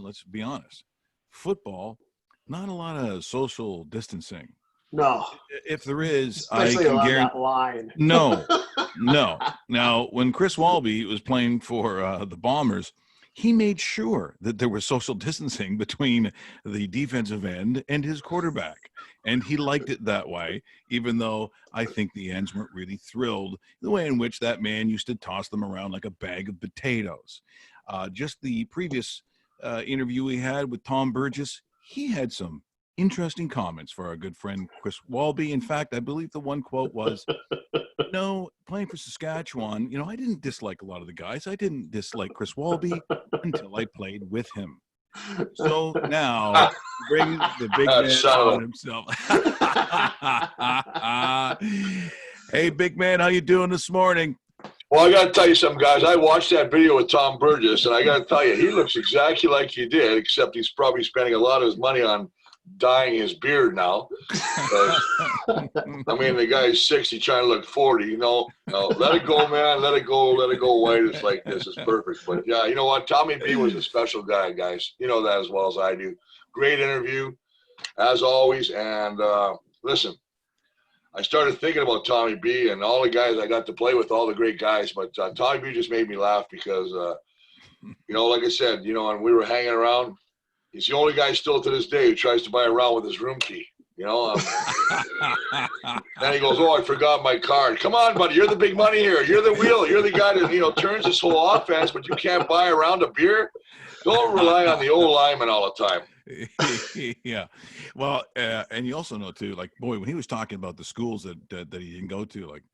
let's be honest. Football, not a lot of social distancing. No. If there is, especially I can along guarantee. that line. No. Now, when Chris Walby was playing for the Bombers, he made sure that there was social distancing between the defensive end and his quarterback. And he liked it that way, even though I think the ends weren't really thrilled the way in which that man used to toss them around like a bag of potatoes. Just the previous interview we had with Tom Burgess, he had some interesting comments for our good friend Chris Walby. In fact, I believe the one quote was, playing for Saskatchewan, I didn't dislike a lot of the guys. I didn't dislike Chris Walby until I played with him. So now, bring the big man on himself. Hey, big man, how you doing this morning? Well, I got to tell you something, guys. I watched that video with Tom Burgess, and I got to tell you, he looks exactly like you did, except he's probably spending a lot of his money on dyeing his beard now. I mean, the guy's 60 trying to look 40. No, let it go, man. Let it go white. It's like this is perfect. But yeah, you know what? Tommy B was a special guy, guys. You know that as well as I do. Great interview, as always. And listen, I started thinking about Tommy B and all the guys I got to play with, all the great guys. But Tommy B just made me laugh because, like I said, and we were hanging around. He's the only guy still to this day who tries to buy a round with his room key. Then he goes, "Oh, I forgot my card." Come on, buddy. You're the big money here. You're the wheel. You're the guy that, turns this whole offense, but you can't buy a round of beer. Don't rely on the old lineman all the time. Yeah. Well, and you also know, too, like, boy, when he was talking about the schools that he didn't go to, like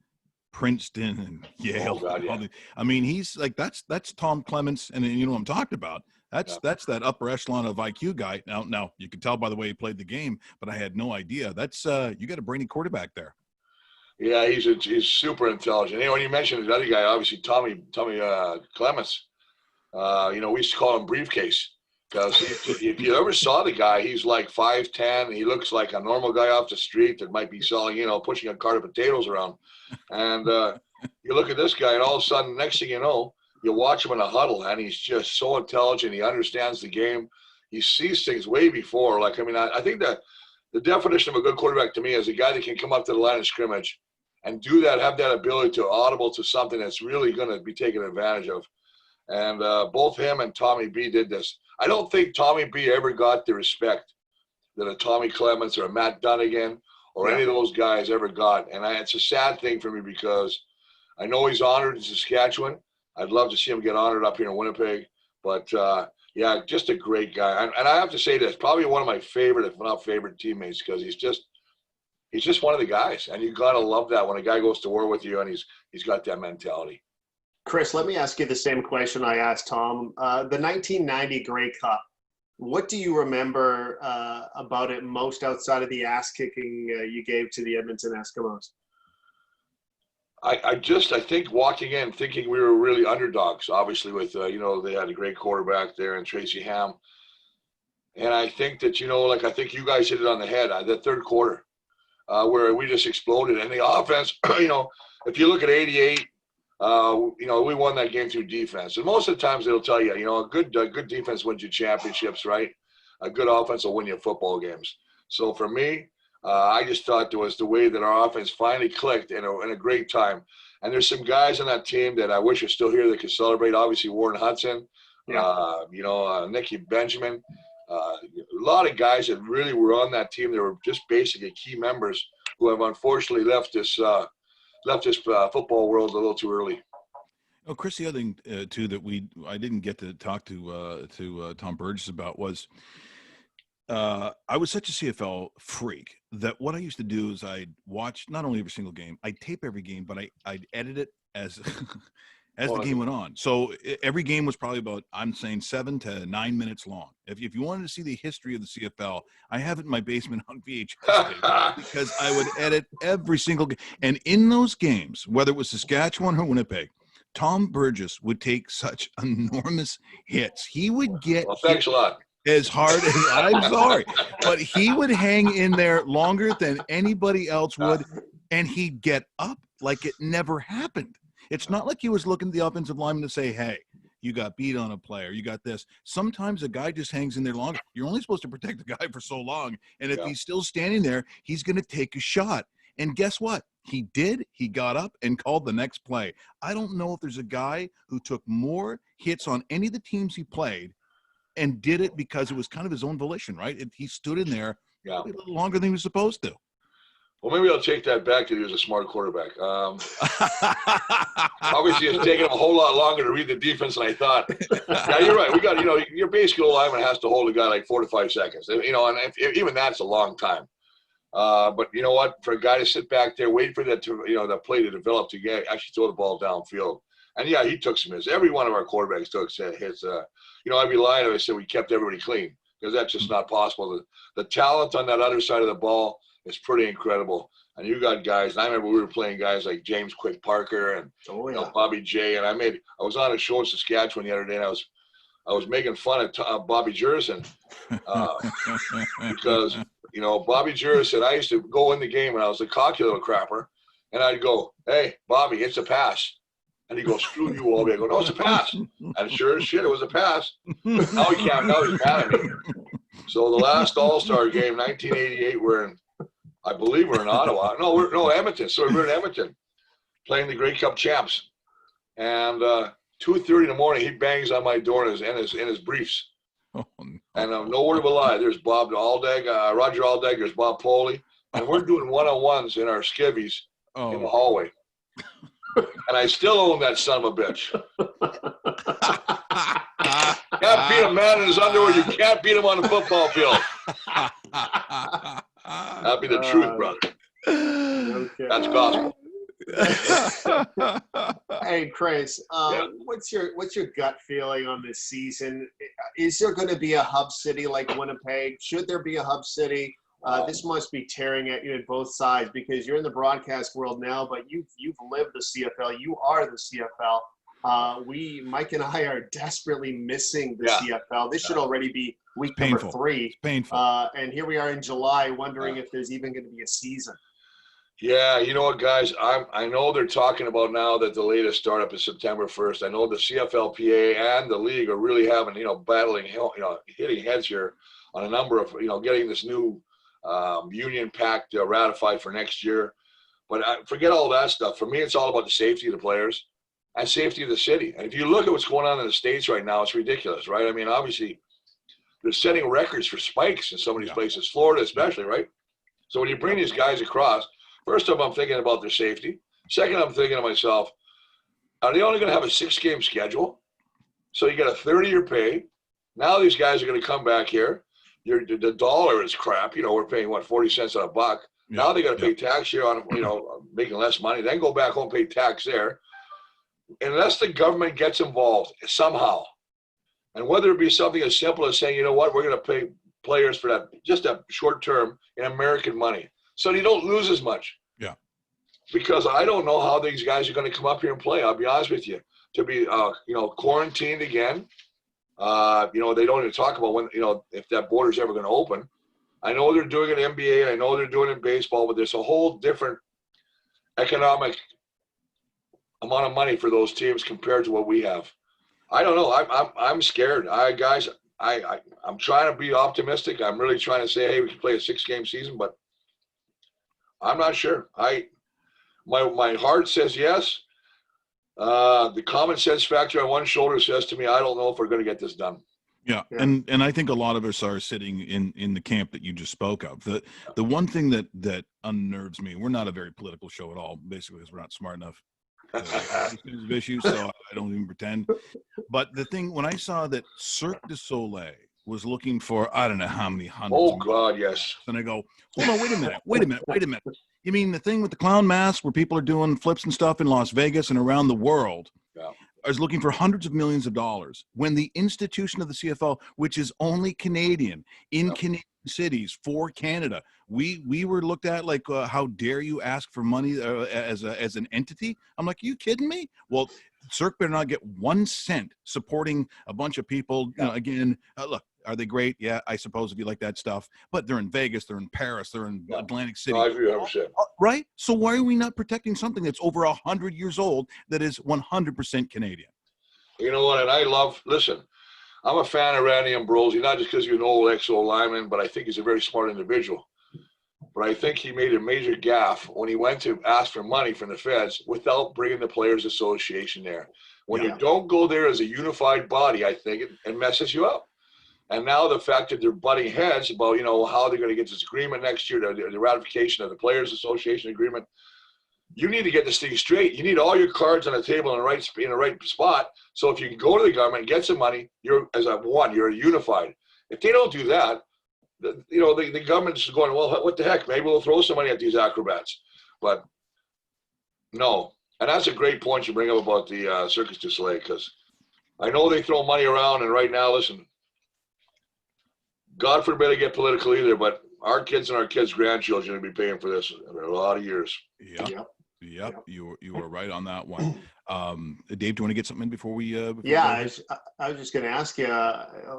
Princeton and Yale. Oh, God, yeah. I mean, he's like, that's Tom Clements, and you know what I'm talking about. That's that upper echelon of IQ guy. Now you can tell by the way he played the game, but I had no idea. That's you got a brainy quarterback there. Yeah, he's super intelligent. When you mentioned the other guy, obviously Tommy Clements, we used to call him Briefcase because if you ever saw the guy, he's like 5'10". He looks like a normal guy off the street that might be selling, pushing a cart of potatoes around. And you look at this guy, and all of a sudden, next thing you know, you watch him in a huddle, and he's just so intelligent. He understands the game. He sees things way before. I think that the definition of a good quarterback to me is a guy that can come up to the line of scrimmage and do that, have that ability to audible to something that's really going to be taken advantage of. And both him and Tommy B did this. I don't think Tommy B ever got the respect that a Tommy Clements or a Matt Dunnigan or any of those guys ever got. And it's a sad thing for me because I know he's honored in Saskatchewan. I'd love to see him get honored up here in Winnipeg. But, just a great guy. And I have to say this, probably one of my favorite, if not favorite teammates, because he's just one of the guys. And you got to love that when a guy goes to war with you and he's got that mentality. Chris, let me ask you the same question I asked Tom. The 1990 Grey Cup, what do you remember about it most outside of the ass-kicking you gave to the Edmonton Eskimos? I think walking in thinking we were really underdogs, obviously with, they had a great quarterback there and Tracy Ham. And I think that, I think you guys hit it on the head, the third quarter where we just exploded. And the offense, if you look at 88, we won that game through defense. And most of the times it'll tell you, a good defense wins you championships, right? A good offense will win you football games. So for me, I just thought it was the way that our offense finally clicked in a great time. And there's some guys on that team that I wish are still here that could celebrate. Obviously, Warren Hudson, Nicky Benjamin, a lot of guys that really were on that team that were just basically key members who have unfortunately left this football world a little too early. Oh, Chris, the other thing too that I didn't get to talk to Tom Burgess about was I was such a CFL freak that what I used to do is I'd watch not only every single game, I'd tape every game, but I'd edit it as the game went on. So every game was probably about, I'm saying 7 to 9 minutes long. If you wanted to see the history of the CFL, I have it in my basement on VHS because I would edit every single game. And in those games, whether it was Saskatchewan or Winnipeg, Tom Burgess would take such enormous hits. He would get thanks a lot. As hard as I'm sorry, but he would hang in there longer than anybody else would, and he'd get up like it never happened. It's not like he was looking at the offensive lineman to say, "Hey, you got beat on a player, you got this. Sometimes a guy just hangs in there longer. You're only supposed to protect the guy for so long. And if he's still standing there, he's going to take a shot. And guess what? He did. He got up and called the next play. I don't know if there's a guy who took more hits on any of the teams he played and did it because it was kind of his own volition, right? He stood in there a little longer than he was supposed to. Well, maybe I'll take that back that he was a smart quarterback. Obviously, it's taken him a whole lot longer to read the defense than I thought. Yeah, you're right. We got, your base goal lineman has to hold a guy like 4 to 5 seconds. And even that's a long time. But you know what? For a guy to sit back there, wait for that that play to develop to actually throw the ball downfield. And yeah, he took some hits. Every one of our quarterbacks took hits. I'd be lying if I said we kept everybody clean, because that's just not possible. The talent on that other side of the ball is pretty incredible. And you got guys, and I remember we were playing guys like James Quick Parker and Bobby J. And I was on a show in Saskatchewan the other day, and I was making fun of Bobby Jurison because Bobby Jurison, I used to go in the game and I was a cocky little crapper, and I'd go, "Hey, Bobby, it's a pass." And he goes, "Screw you, Walby." I go, "No, it's a pass." And sure as shit, it was a pass. Now he can't. Now he's mad at me. So the last All-Star game, 1988, I believe we're in Ottawa. No, Edmonton. So we're in Edmonton playing the Grey Cup champs. And 2:30 in the morning, he bangs on my door in his briefs. Oh, no. And no word of a lie. There's Bob Aldag, Roger Aldag. There's Bob Poley. And we're doing one-on-ones in our skivvies in the hallway. And I still own that son of a bitch. Can't beat a man in his underwear. You can't beat him on the football field. That'd be the truth, brother. Okay. That's gospel. Hey, Chris, what's your gut feeling on this season? Is there going to be a hub city like Winnipeg? Should there be a hub city? This must be tearing at you at both sides, because you're in the broadcast world now, but you've lived the CFL. You are the CFL. Mike and I are desperately missing the CFL. This should already be week number 3. It's painful. And here we are in July, wondering if there's even going to be a season. Yeah, you know what, guys? I know they're talking about now that the latest startup is September 1st. I know the CFLPA and the league are really having, battling, hitting heads here on a number of, getting this new union pact ratified for next year. But forget all that stuff. For me, it's all about the safety of the players and safety of the city. And if you look at what's going on in the States right now, it's ridiculous, right? I mean, obviously, they're setting records for spikes in some of these places, Florida especially, right? So when you bring these guys across, first of all, I'm thinking about their safety. Second, I'm thinking to myself, are they only going to have a 6-game schedule? So you get a 30-year pay. Now these guys are going to come back here. The dollar is crap. We're paying, 40 cents on a buck. Yeah. Now they got to pay tax here on, making less money. Then go back home, pay tax there. Unless the government gets involved somehow, and whether it be something as simple as saying, you know what, we're going to pay players for that, just a short term in American money, so you don't lose as much. Yeah. Because I don't know how these guys are going to come up here and play. I'll be honest with you. To be, quarantined again. They don't even talk about when, if that border's ever going to open. I know they're doing it in NBA. I know they're doing it in baseball, but there's a whole different economic amount of money for those teams compared to what we have. I don't know. I'm scared. I'm trying to be optimistic. I'm really trying to say, hey, we can play a 6-game season, but I'm not sure. My heart says yes. The common sense factor on one shoulder says to me, I don't know if we're going to get this done. Yeah. And I think a lot of us are sitting in the camp that you just spoke of. The one thing that unnerves me, we're not a very political show at all, basically, because we're not smart enough to issues, so I don't even pretend. But the thing, when I saw that Cirque du Soleil was looking for, I don't know how many hundreds. Oh, God, yes. And I go, hold on, wait a minute. You mean the thing with the clown mask where people are doing flips and stuff in Las Vegas and around the world? Yeah. Is looking for hundreds of millions of dollars, when the institution of the CFL, which is only Canadian in Canadian cities for Canada, we were looked at like, how dare you ask for money as an entity? I'm like, are you kidding me? Well, Cirque better not get 1 cent supporting a bunch of people. Again, look, are they great? Yeah, I suppose, if you like that stuff. But they're in Vegas, they're in Paris, they're in Atlantic City. I agree 100%. Right? So why are we not protecting something that's over 100 years old that is 100% Canadian? You know what? And I listen, I'm a fan of Randy Ambrosi, not just because he's an old ex-old lineman, but I think he's a very smart individual. But I think he made a major gaffe when he went to ask for money from the feds without bringing the Players Association there. When you don't go there as a unified body, I think it messes you up. And now the fact that they're butting heads about, how they're going to get this agreement next year, the ratification of the Players Association agreement, you need to get this thing straight. You need all your cards on the table in the right spot. So if you can go to the government and get some money, you're unified. If they don't do that, the government's going, well, what the heck? Maybe we'll throw some money at these acrobats. But no. And that's a great point you bring up about the Circus du Soleil, because I know they throw money around, and right now, listen, God forbid I get political either, but our kids and our kids' grandchildren will be paying for this in a lot of years. Yep. You were right on that one. Dave, do you want to get something in before we? I was just going to ask you.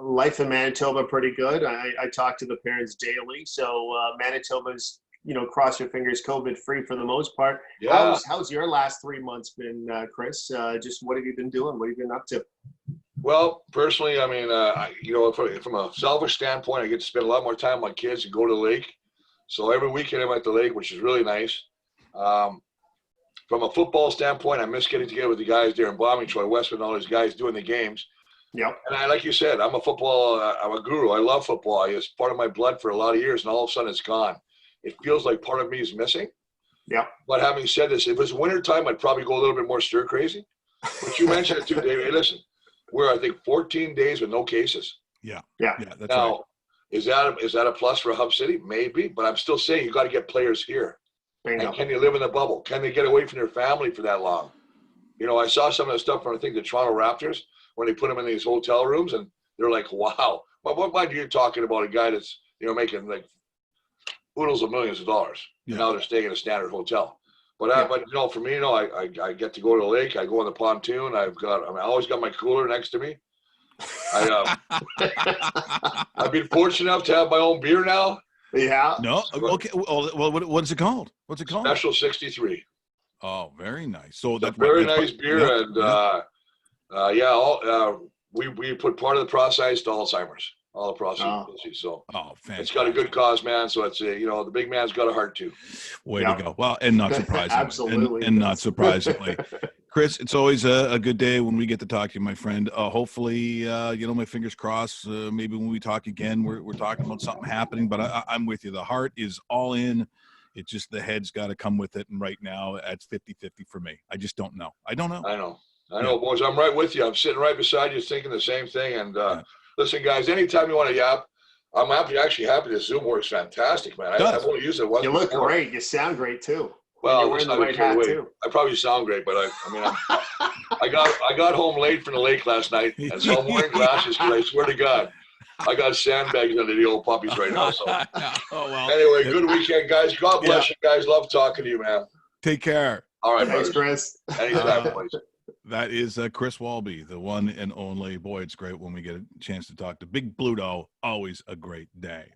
Life in Manitoba pretty good. I talk to the parents daily, so Manitoba's cross your fingers, COVID free for the most part. Yeah. How's your last 3 months been, Chris? Just what have you been doing? What have you been up to? Well, personally, I mean, from a selfish standpoint, I get to spend a lot more time with my kids and go to the lake. So every weekend I'm at the lake, which is really nice. From a football standpoint, I miss getting together with the guys there in Bombing, Troy Westman, all those guys doing the games. Yep. And like you said, I'm a guru. I love football. It's part of my blood for a lot of years, and all of a sudden it's gone. It feels like part of me is missing. Yeah. But having said this, if it was wintertime, I'd probably go a little bit more stir crazy. But you mentioned it too, Dave. Hey, listen, we're, I think, 14 days with no cases. Yeah. That's now, right. Is that a plus for Hub City? Maybe, but I'm still saying you got to get players here. Bingo. And can they live in the bubble? Can they get away from their family for that long? I saw some of the stuff from, I think, the Toronto Raptors when they put them in these hotel rooms, and they're like, wow. But what mind you talking about a guy that's, making like oodles of millions of dollars. Yeah. And now they're staying in a standard hotel. But for me, I get to go to the lake. I go on the pontoon. I always got my cooler next to me. I've been fortunate enough to have my own beer now. Yeah. No. Okay. Well, what's it called? What's it called? Special 63. Oh, very nice. So that's very nice beer, and we put part of the process to Alzheimer's. All the proceeds. So fantastic. It's got a good cause, man. So it's the big man's got a heart too. Way to go. Well, and not surprisingly. Absolutely. And not surprisingly. Chris, it's always a good day when we get to talk to you, my friend. Hopefully, my fingers crossed, maybe when we talk again, we're talking about something happening, but I'm with you. The heart is all in. It's just the head's got to come with it. And right now, it's 50-50 for me. I just don't know. I don't know. I know, boys. I'm right with you. I'm sitting right beside you thinking the same thing. And listen, guys, anytime you want to yap, I'm actually happy this Zoom works fantastic, man. I've only used it once. You look great. You sound great, too. Well, you're wearing the right hat, too. I probably sound great, but I got home late from the lake last night, and so I'm wearing glasses because I swear to God, I got sandbags under the old puppies right now. So anyway, good weekend, guys. God bless you guys. Love talking to you, man. Take care. All right, thanks, Chris. Anytime, boys. That is Chris Walby, the one and only. Boy, it's great when we get a chance to talk to Big Bluto. Always a great day.